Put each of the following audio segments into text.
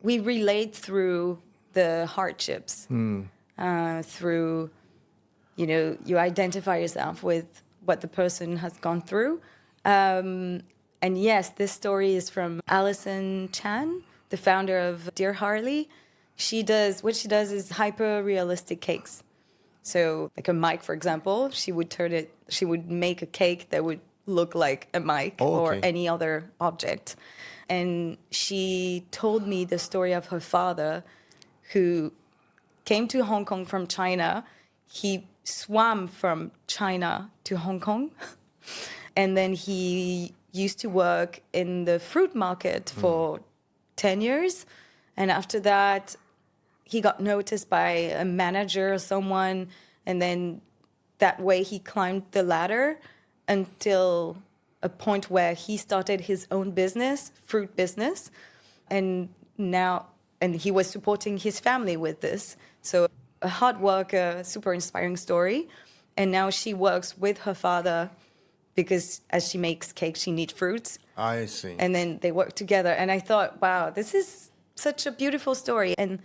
we relate through the hardships, through, you identify yourself with what the person has gone through. And yes, this story is from Alison Chan, the founder of Dear Harley. What she does is hyper-realistic cakes. So like a mic, for example, she would make a cake that would look like a mic or any other object. And she told me the story of her father who came to Hong Kong from China. He swam from China to Hong Kong. And then he used to work in the fruit market for 10 years. And after that, he got noticed by a manager or someone. And then that way he climbed the ladder until a point where he started his own business, fruit business. And he was supporting his family with this. So a hard worker, super inspiring story. And now she works with her father because as she makes cakes, she needs fruits. I see. And then they work together. And I thought, wow, this is such a beautiful story. And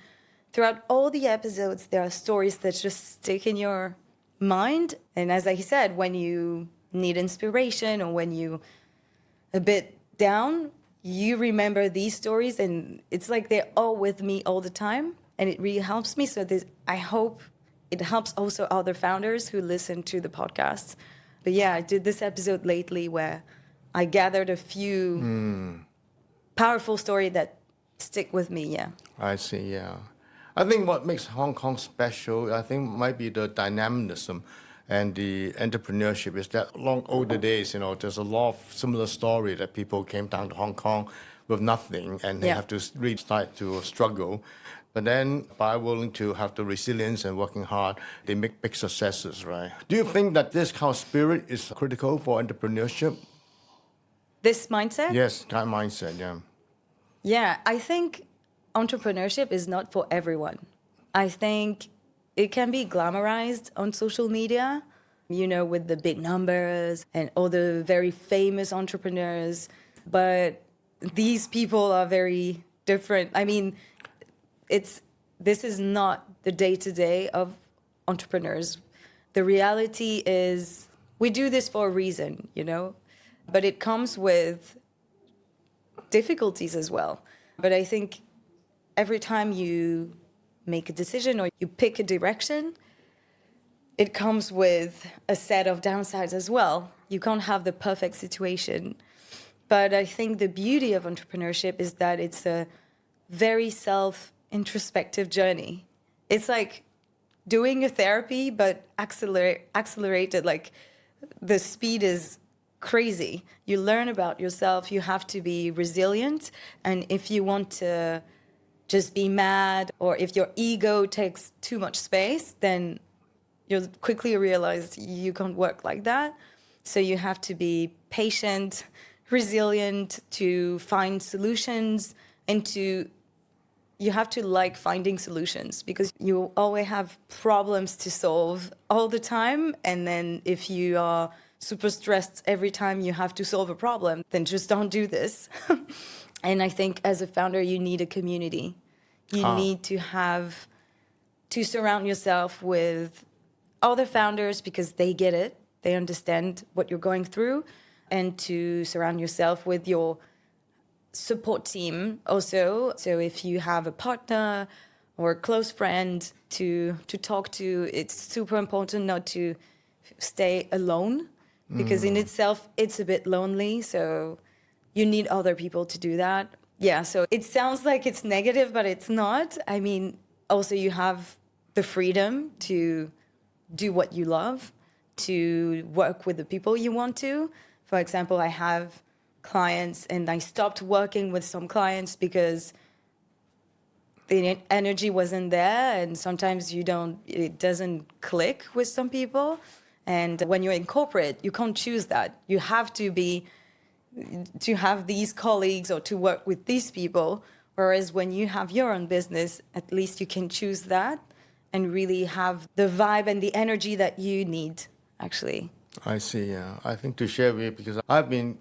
throughout all the episodes, there are stories that just stick in your mind. And as I said, when you need inspiration or when you a bit down, you remember these stories and it's like they're all with me all the time. And it really helps me. So I hope it helps also other founders who listen to the podcast. But yeah, I did this episode lately where I gathered a few powerful stories that stick with me, yeah. I see, yeah. I think what makes Hong Kong special, I think might be the dynamism and the entrepreneurship is that long older days, there's a lot of similar story that people came down to Hong Kong with nothing and they have to really start to struggle. But then by willing to have the resilience and working hard, they make big successes, right? Do you think that this kind of spirit is critical for entrepreneurship? This mindset? Yes, kind of mindset, yeah. Yeah, I think entrepreneurship is not for everyone. I think it can be glamorized on social media, with the big numbers and all the very famous entrepreneurs. But these people are very different. I mean, this is not the day-to-day of entrepreneurs. The reality is we do this for a reason, but it comes with difficulties as well. But I think every time you make a decision or you pick a direction, it comes with a set of downsides as well. You can't have the perfect situation. But I think the beauty of entrepreneurship is that it's a very self-introspective journey. It's like doing a therapy, but accelerated, like the speed is crazy. You learn about yourself, you have to be resilient, and if you want to just be mad, or if your ego takes too much space, then you'll quickly realize you can't work like that. So you have to be patient, resilient, to find solutions, and you have to like finding solutions because you always have problems to solve all the time. And then if you are super stressed every time you have to solve a problem, then just don't do this. And I think as a founder, you need a community. You need to surround yourself with other founders because they get it. They understand what you're going through. And to surround yourself with your support team also. So if you have a partner or a close friend to talk to, it's super important not to stay alone because in itself, it's a bit lonely. So you need other people to do that. Yeah, so it sounds like it's negative, but it's not. I mean, also you have the freedom to do what you love, to work with the people you want to. For example, I have clients and I stopped working with some clients because the energy wasn't there, and sometimes it doesn't click with some people. And when you're in corporate, you can't choose that. You have to have these colleagues or to work with these people. Whereas when you have your own business, at least you can choose that and really have the vibe and the energy that you need, actually. I see, yeah. I think to share with you, because I've been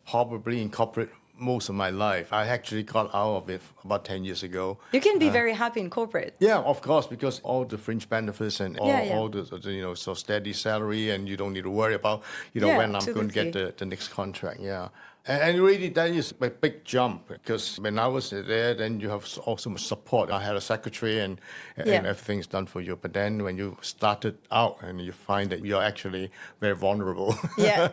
probably in corporate most of my life. I actually got out of it about 10 years ago. You can be very happy in corporate. Yeah, of course, because all the fringe benefits and all the so steady salary, and you don't need to worry about when I'm going to get the next contract. Yeah. And really, that is a big jump, because when I was there, then you have also much support. I had a secretary and everything's done for you. But then when you started out and you find that you're actually very vulnerable. Yeah.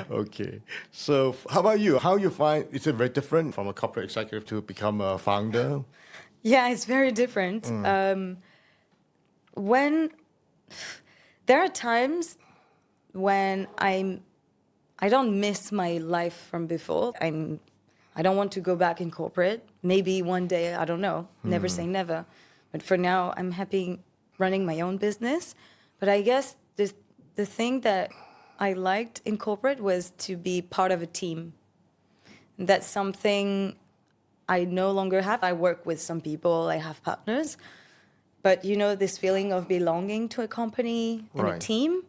Okay. So how about you? How you find, is it very different from a corporate executive to become a founder? Yeah, it's very different. When there are times when I don't miss my life from before. I don't want to go back in corporate. Maybe one day, I don't know. Never say never. But for now, I'm happy running my own business. But I guess the thing that I liked in corporate was to be part of a team. That's something I no longer have. I work with some people, I have partners. But this feeling of belonging to a company and a team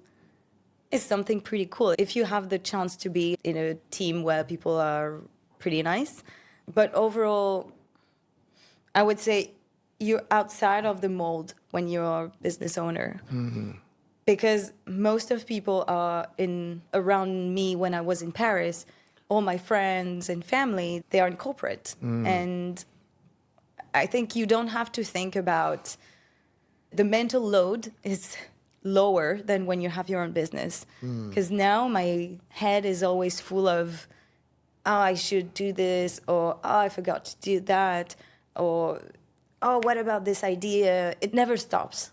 is something pretty cool. If you have the chance to be in a team where people are pretty nice. But overall, I would say you're outside of the mold when you're a business owner. Mm-hmm. Because most of people are around me when I was in Paris. All my friends and family, they are in corporate. And I think you don't have to think about the mental load is lower than when you have your own business. Because now my head is always full of, I should do this, or I forgot to do that, or what about this idea? It never stops.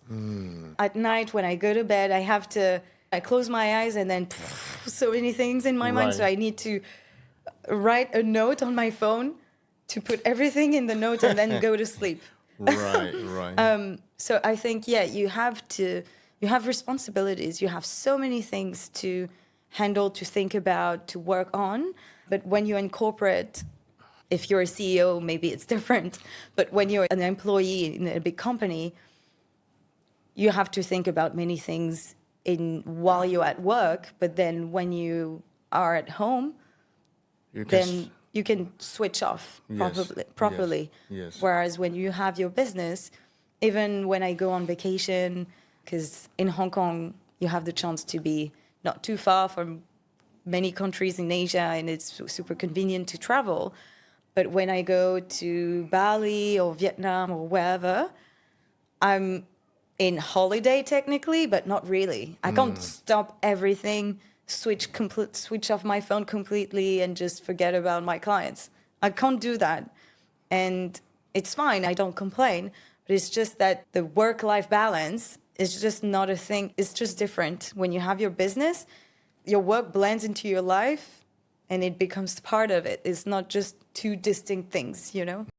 At night when I go to bed, I close my eyes and then so many things in my mind. So I need to write a note on my phone to put everything in the note and then go to sleep. Right. So I think, you have responsibilities. You have so many things to handle, to think about, to work on. But when you're in corporate, if you're a CEO, maybe it's different. But when you're an employee in a big company, you have to think about many things while you're at work. But then when you are at home, then you can switch off properly. Yes. Whereas when you have your business, even when I go on vacation, because in Hong Kong, you have the chance to be not too far from many countries in Asia, and it's super convenient to travel. But when I go to Bali or Vietnam or wherever, I'm in holiday technically, but not really. I can't stop everything, switch off my phone completely and just forget about my clients. I can't do that. And it's fine, I don't complain. But it's just that the work-life balance is just not a thing. It's just different. When you have your business, your work blends into your life and it becomes part of it. It's not just two distinct things,